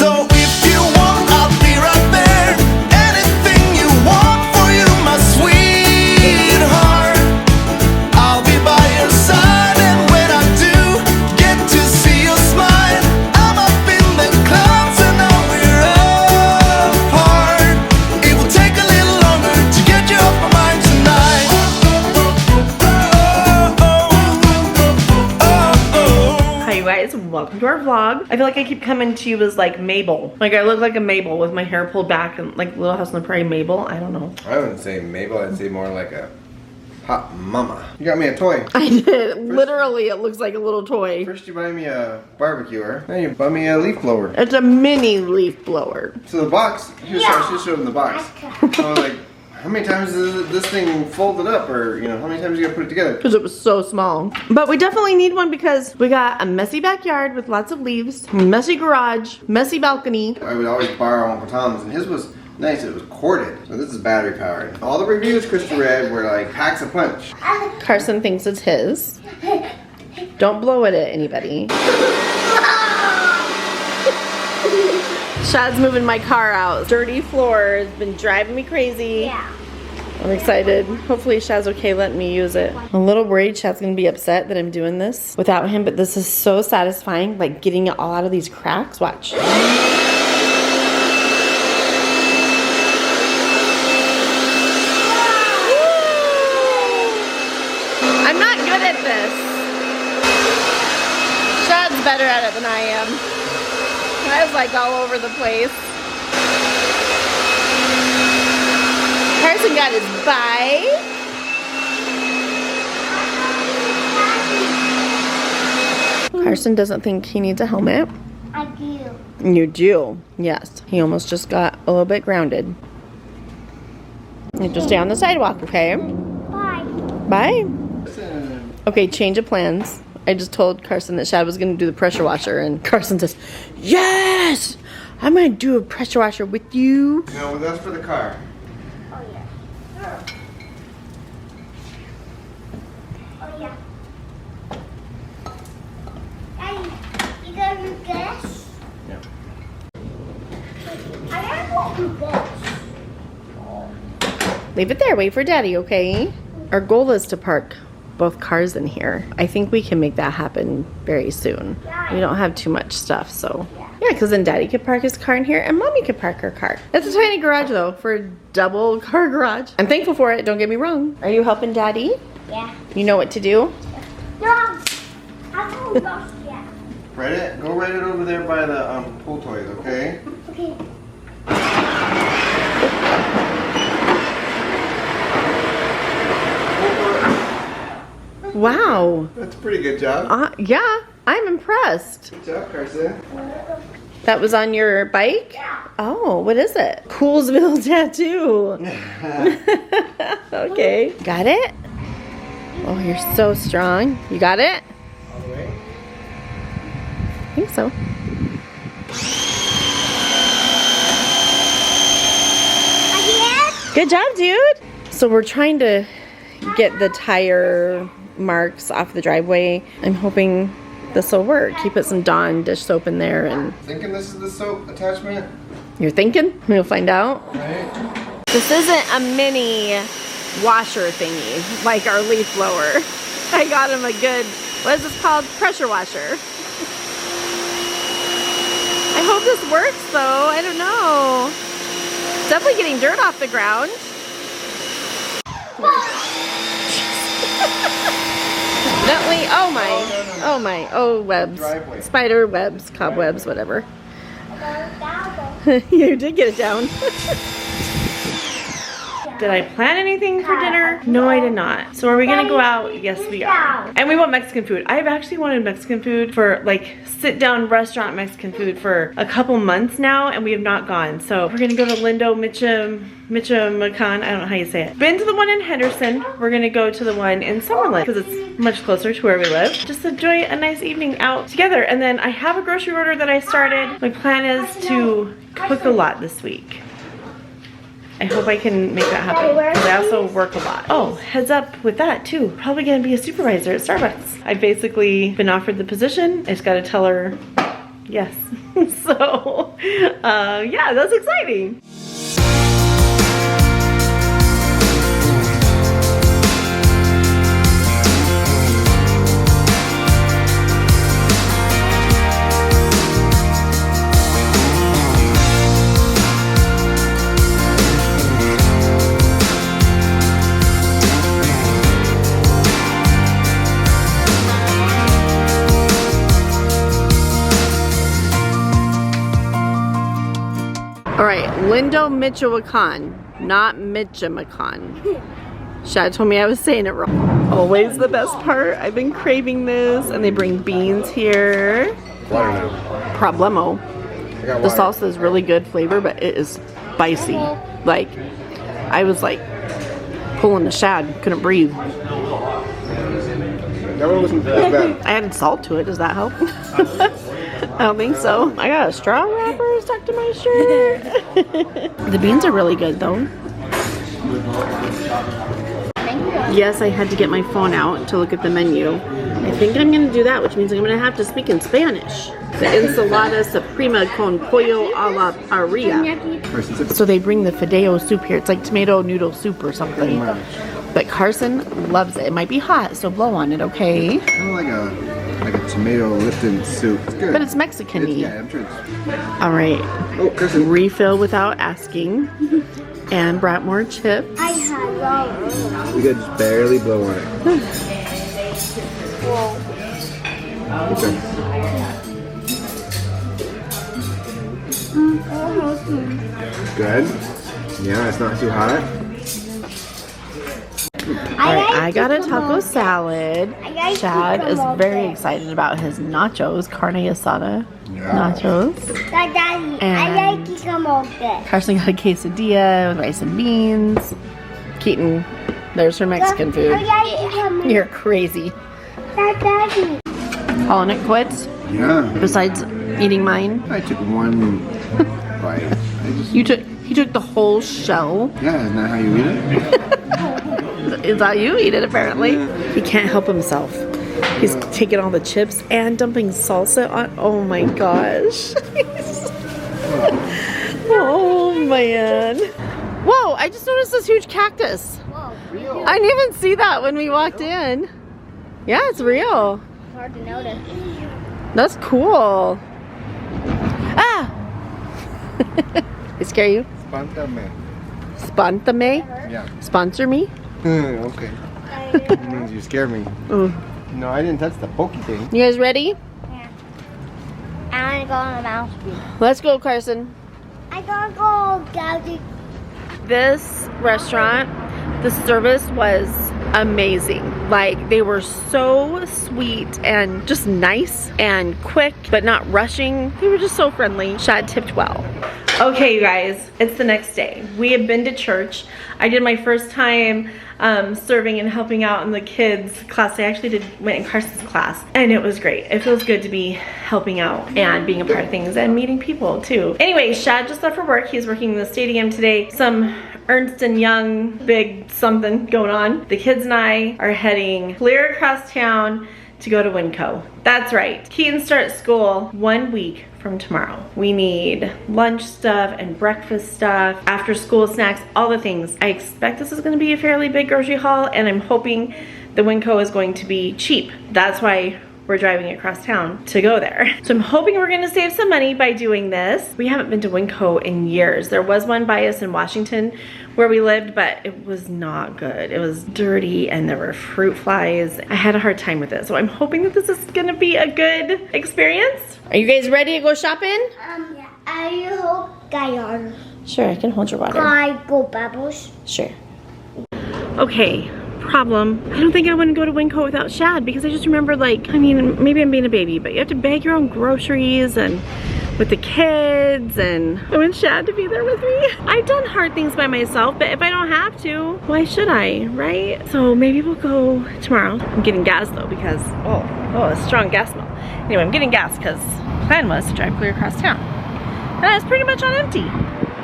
So if you want, I'll be right there. Anything you want for you, my sweetheart. I'll be by your side, and when I do get to see you smile, I'm up in the clouds and now we're apart. It will take a little longer to get you off my mind tonight. Hi you guys, welcome to our vlog. I feel like I keep coming to you as like Mabel. Like I look like a Mabel with my hair pulled back and like Little House on the Prairie Mabel. I don't know. I wouldn't say Mabel, I'd say more like a hot mama. You got me a toy. I did. Literally, it looks like a little toy. First you buy me a barbecuer, then you buy me a leaf blower. It's a mini leaf blower. So the box, here's how she showed him the box. I was like, how many times is this thing folded up, or you know, how many times you gotta put it together? Because it was so small. But we definitely need one because we got a messy backyard with lots of leaves, messy garage, messy balcony. I would always borrow Uncle Tom's, and his was nice, it was corded. So this is battery powered. All the reviews Krista read were like packs a punch. Carson thinks it's his. Don't blow it at anybody. Shad's moving my car out. Dirty floor has been driving me crazy. Yeah. I'm excited. Hopefully Shad's okay letting me use it. I'm a little worried Shad's gonna be upset that I'm doing this without him, but this is so satisfying, like getting it all out of these cracks. Watch. I'm not good at this. Shad's better at it than I am. I was like all over the place. Carson got his bike. Carson doesn't think he needs a helmet. I do. You do, yes. He almost just got a little bit grounded. You just stay on the sidewalk, okay? Bye. Bye. Okay, change of plans. I just told Carson that Shad was going to do the pressure washer, and Carson says, yes! I'm going to do a pressure washer with you. No, that's for the car. Oh yeah. Oh yeah. Daddy, you gonna do this? Yeah. I gotta do this. Leave it there. Wait for Daddy, okay? Our goal is to park both cars in here. I think we can make that happen very soon. We don't have too much stuff, so. Yeah, because then Daddy could park his car in here and Mommy could park her car. It's a tiny garage though, for a double car garage. I'm thankful for it, don't get me wrong. Are you helping Daddy? Yeah. You know what to do? No. I don't know yet. Read it? Go write it over there by the pool toys, okay? Okay. Wow. That's a pretty good job. Yeah, I'm impressed. Good job, Carson. That was on your bike? Oh, what is it? Coolsville tattoo. Okay. Got it? Oh, you're so strong. You got it? All the way. I think so. Good job, dude. So we're trying to get the tire marks off the driveway. I'm hoping this will work. He put some Dawn dish soap in there, and Thinking this is the soap attachment? you're thinking? We'll find out. Right. This isn't a mini washer thingy like our leaf blower. I got him a good, what is this called? Pressure washer. I hope this works though. I don't know. Definitely getting dirt off the ground. Definitely, oh my, oh my, oh webs. Driveway. Spider webs, cobwebs, whatever. You did get it down. Did I plan anything for dinner? No, I did not. So are we gonna go out? Yes, we are. And we want Mexican food. I've actually wanted Mexican food for like sit-down restaurant Mexican food for a couple months now, and we have not gone. So we're gonna go to Lindo Michoacan. I don't know how you say it. Been to the one in Henderson. We're gonna go to the one in Summerlin because it's much closer to where we live. Just enjoy a nice evening out together. And then I have a grocery order that I started. My plan is to cook a lot this week. I hope I can make that happen because I also work a lot. Oh, heads up with that too. Probably gonna be a supervisor at Starbucks. I've basically been offered the position. I just gotta tell her Yes. So, yeah, that's exciting. All right, Lindo Michoacan, not Michoacan. Shad told me I was saying it wrong. Always the best part. I've been craving this, and they bring beans here. Water now. Problemo. I got The water. salsa is really good flavor, but it is spicy. Like, I was like pulling the Shad, couldn't breathe. That one wasn't as bad. I added salt to it. Does that help? I don't think so. I got a straw wrapper stuck to my shirt. The beans are really good though. Yes, I had to get my phone out to look at the menu. I think I'm going to do that, which means I'm going to have to speak in Spanish. The ensalada suprema con pollo a la parrilla. So they bring the fideo soup here. It's like tomato noodle soup or something. But Carson loves it. It might be hot, so blow on it, okay? Kind of like a tomato Lipton soup. It's good. But it's Mexican-y. Yeah, I'm sure it's... All right. Oh, Carson. Refill without asking. And brought more chips. I have We could just barely blow on it. Okay. Good. Yeah, it's not too hot. All right, I got a taco salad. Shad is very excited about his nachos, carne asada nachos. Daddy, I like camote. Carson got a quesadilla with rice and beans. Keaton, there's her Mexican food. You're crazy. Daddy. Calling it quits, Yeah. besides eating mine. I took one bite. He took the whole shell. Yeah, isn't that how you eat it? Is how you eat it, apparently. He can't help himself. He's taking all the chips and dumping salsa on. Oh my gosh. Oh man. Whoa, I just noticed this huge cactus. Whoa. I didn't even see that when we walked in. Yeah, it's real. Hard to notice. That's cool. Ah! It scare you? Espántame. Spantame? Yeah. Sponsor me? Okay. It means you scared me. Ooh. No, I didn't touch the pokey thing. You guys ready? Yeah. I want to go on the mouse speed. Let's go, Carson. I gotta go, Daddy. This restaurant, the service was amazing. Like, they were so sweet and just nice and quick, but not rushing. They were just so friendly. Shad tipped well. Okay, you guys, it's the next day. We have been to church. I did my first time serving and helping out in the kids class. I actually went in Carson's class, and it was great. It feels good to be helping out and being a part of things and meeting people too. Anyway, Shad just left for work. He's working in the stadium today. Some Ernst & Young big something going on. The kids and I are heading clear across town to go to Winco. That's right. Keaton starts school 1 week from tomorrow. We need lunch stuff and breakfast stuff, after school snacks, all the things. I expect this is going to be a fairly big grocery haul, and I'm hoping the Winco is going to be cheap. That's why we're driving across town to go there. So I'm hoping we're gonna save some money by doing this. We haven't been to Winco in years. There was one by us in Washington where we lived, but it was not good. It was dirty and there were fruit flies. I had a hard time with it. So I'm hoping that this is gonna be a good experience. Are you guys ready to go shopping? Yeah. I hope Gaillard. Sure, I can hold your water. I go bubbles. Sure. Okay. Problem. I don't think I wouldn't go to Winco without Shad, because I just remember, like, I mean, maybe I'm being a baby, but you have to bag your own groceries and with the kids, and I want Shad to be there with me. I've done hard things by myself, but if I don't have to, why should I, right? So maybe we'll go tomorrow. I'm getting gas though, because, oh, a strong gas smell. Anyway, I'm getting gas because the plan was to drive clear across town. And it's pretty much on empty.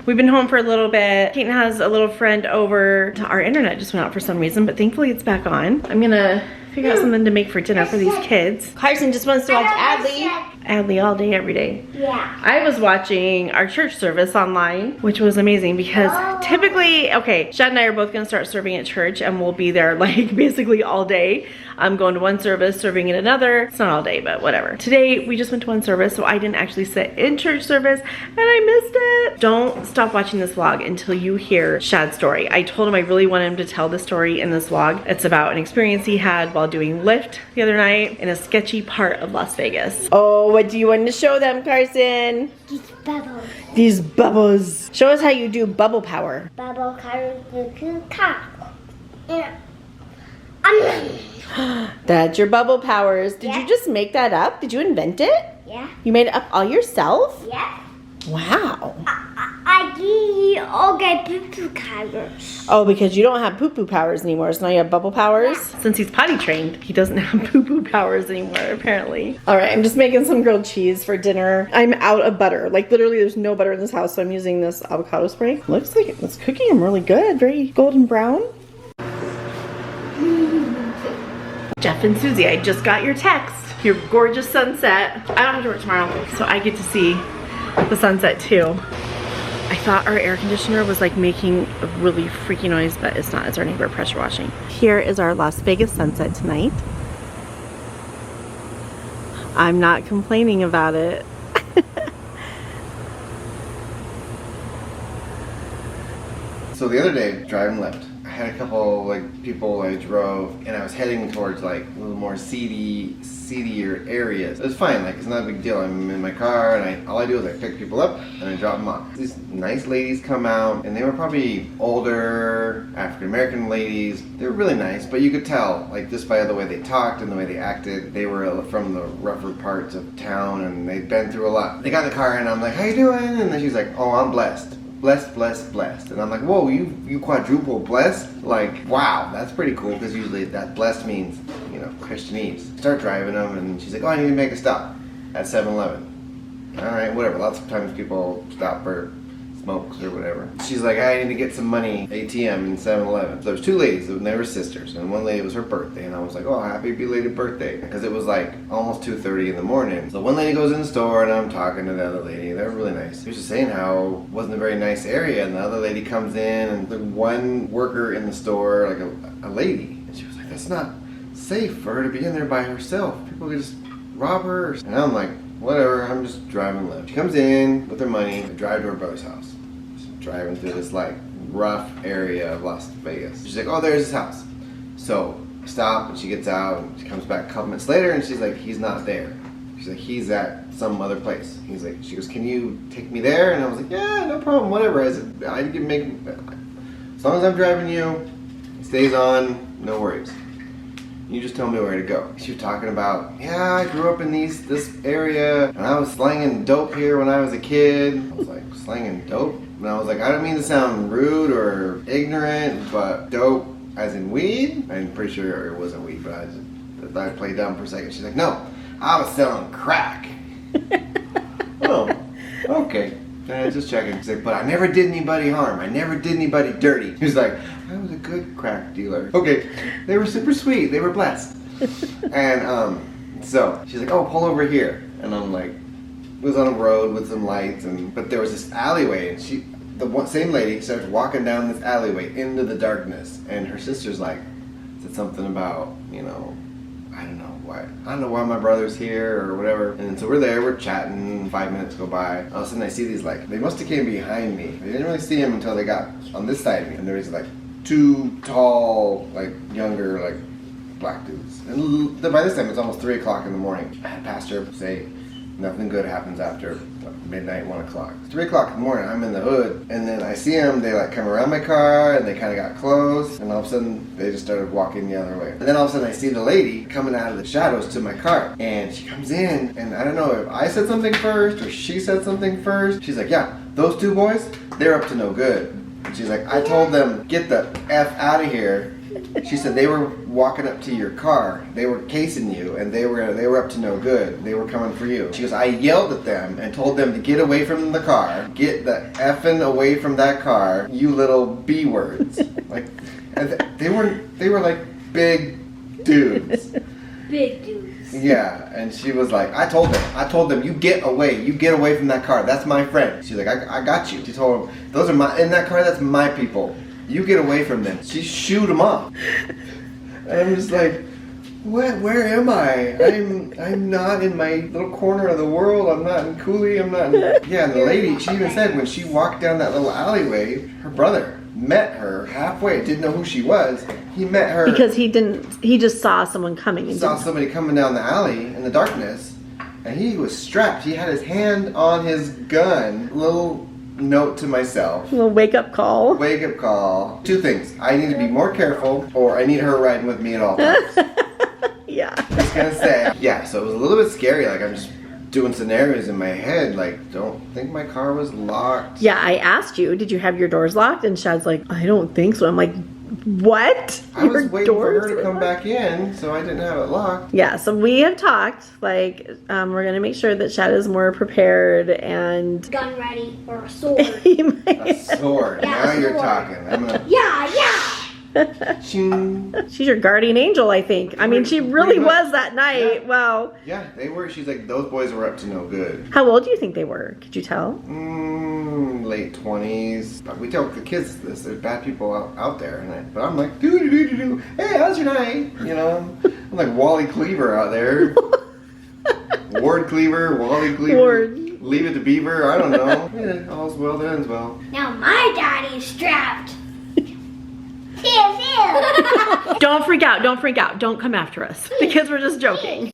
We've been home for a little bit. Keaton has a little friend over. Our internet just went out for some reason, but thankfully it's back on. I'm gonna figure out something to make for dinner for these kids. Carson just wants to watch Adley. Adley all day, every day. Yeah. I was watching our church service online, which was amazing because typically, okay, Shad and I are both gonna start serving at church and we'll be there like basically all day. I'm going to one service, serving in another. It's not all day, but whatever. Today, we just went to one service, so I didn't actually sit in church service and I missed it. Don't stop watching this vlog until you hear Shad's story. I told him I really wanted him to tell the story in this vlog. It's about an experience he had while doing Lyft the other night in a sketchy part of Las Vegas. Oh, what do you want to show them, Carson? These bubbles. These bubbles. Show us how you do bubble power. Bubble colors the top. Yeah. That's your bubble powers. Did you just make that up? Did you invent it? Yeah. You made it up all yourself? Yeah. Wow. I did all get poo-poo colors. Oh, because you don't have poo-poo powers anymore, so now you have bubble powers? Yeah. Since he's potty trained, he doesn't have poo-poo powers anymore, apparently. All right, I'm just making some grilled cheese for dinner. I'm out of butter. Like, literally, there's no butter in this house, so I'm using this avocado spray. Looks like it's cooking them really good. Very golden brown. Jeff and Susie, I just got your text. Your gorgeous sunset. I don't have to work tomorrow, so I get to see the sunset too. I thought our air conditioner was like making a really freaky noise, but it's not. It's our neighbor pressure washing. Here is our Las Vegas sunset tonight. I'm not complaining about it. So the other day, driving left, I had a couple like people I drove, and I was heading towards like a little more seedier areas. It was fine, like it's not a big deal. I'm in my car, and all I do is I pick people up and I drop them off. These nice ladies come out, and they were probably older African American ladies. They were really nice, but you could tell, like just by the way they talked and the way they acted, they were from the rougher parts of town, and they'd been through a lot. They got in the car, and I'm like, "How you doing?" And then she's like, "Oh, I'm blessed." Blessed. And I'm like, whoa, you quadruple blessed? Like, wow, that's pretty cool, because usually that blessed means, you know, Christianese. Start driving them, and she's like, oh, I need to make a stop at 7-Eleven. All right, whatever. Lots of times people stop for smokes or whatever. She's like, I need to get some money, ATM in 7-Eleven. So there was two ladies, and they were sisters, and one lady, it was her birthday, and I was like, oh, happy belated birthday, because it was like almost 2:30 in the morning. So one lady goes in the store, and I'm talking to the other lady. They were really nice. She was just saying how it wasn't a very nice area, and the other lady comes in, and the one worker in the store, like a lady, and she was like, that's not safe for her to be in there by herself. People could just rob her. And I'm like, whatever, I'm just driving left. She comes in with her money, I drive to her brother's house. Driving through this like rough area of Las Vegas. She's like, oh, there's his house. So I stop, and she gets out, and she comes back a couple minutes later, and she's like, he's not there. She's like, he's at some other place. He's like, she goes, can you take me there? And I was like, yeah, no problem, whatever. I said, I can make, as long as I'm driving you, it stays on, no worries. You just tell me where to go. She was talking about, yeah, I grew up in this area, and I was slanging dope here when I was a kid. I was like, slanging dope? And I was like, I don't mean to sound rude or ignorant, but dope as in weed? I'm pretty sure it wasn't weed, but I played dumb for a second. She's like, no, I was selling crack. Oh, okay. Just checking. She's like, but I never did anybody harm. I never did anybody dirty. He was like, I was a good crack dealer. Okay, they were super sweet. They were blessed. And so she's like, oh, pull over here. And I'm like, it was on a road with some lights, but there was this alleyway, and the same lady starts walking down this alleyway into the darkness, and her sister's like, said something about, you know, I don't know why my brother's here or whatever. And so we're there, we're chatting, 5 minutes go by. All of a sudden I see these, like, they must have came behind me. They didn't really see him until they got on this side of me. And there was like two tall, like younger, like black dudes. And by this time it's almost 3 o'clock in the morning. I had Pastor say nothing good happens after midnight, 1 o'clock. 3 o'clock in the morning, I'm in the hood, and then I see them, they like come around my car, and they kind of got close, and all of a sudden, they just started walking the other way. And then all of a sudden, I see the lady coming out of the shadows to my car, and she comes in, and I don't know if I said something first, or she said something first. She's like, yeah, those two boys, they're up to no good. And she's like, I told them, get the F out of here. She said they were walking up to your car, they were casing you, and they were up to no good. They were coming for you. She goes, I yelled at them and told them to get away from the car, get the effing away from that car, you little B words. Like, and they were like big dudes. Big dudes. Yeah, and she was like, I told them, you get away from that car. That's my friend. She's like, I got you. She told him, those are in that car, that's my people. You get away from them. She shooed him off. And I'm just like, what? Where am I? I'm not in my little corner of the world. I'm not in Cooley. I'm not in... Yeah, and the lady, she even said when she walked down that little alleyway, her brother met her halfway, didn't know who she was. He met her because he just saw someone coming. He saw somebody coming down the alley in the darkness, and he was strapped. He had his hand on his gun. Little note to myself. A little wake-up call. Wake-up call. Two things. I need to be more careful, or I need her riding with me at all times. Yeah. I was gonna say. Yeah, so it was a little bit scary. Like, I'm just doing scenarios in my head. Like, don't think my car was locked. Yeah, I asked you, did you have your doors locked? And Shad's like, I don't think so. I'm like, what? I was waiting for her to come back in, so I didn't have it locked. Yeah, so we have talked, like, we're going to make sure that Shad is more prepared and... Gun ready or a sword. A sword. Yeah, now a you're sword. talking. I'm gonna... Yeah. Ching. She's your guardian angel, I think. I mean, she really was that night. Yeah. Wow. Yeah, they were. She's like, those boys were up to no good. How old do you think they were? Could you tell? Late 20s. We tell the kids this. There's bad people out there. But I'm like, do. Hey, how's your night? You know, I'm like Walli Cleaver out there. Ward Cleaver, Walli Cleaver. Ward. Leave it to Beaver. I don't know. Yeah, all's well that ends well. Now my daddy's strapped. Don't freak out. Don't freak out. Don't come after us because we're just joking.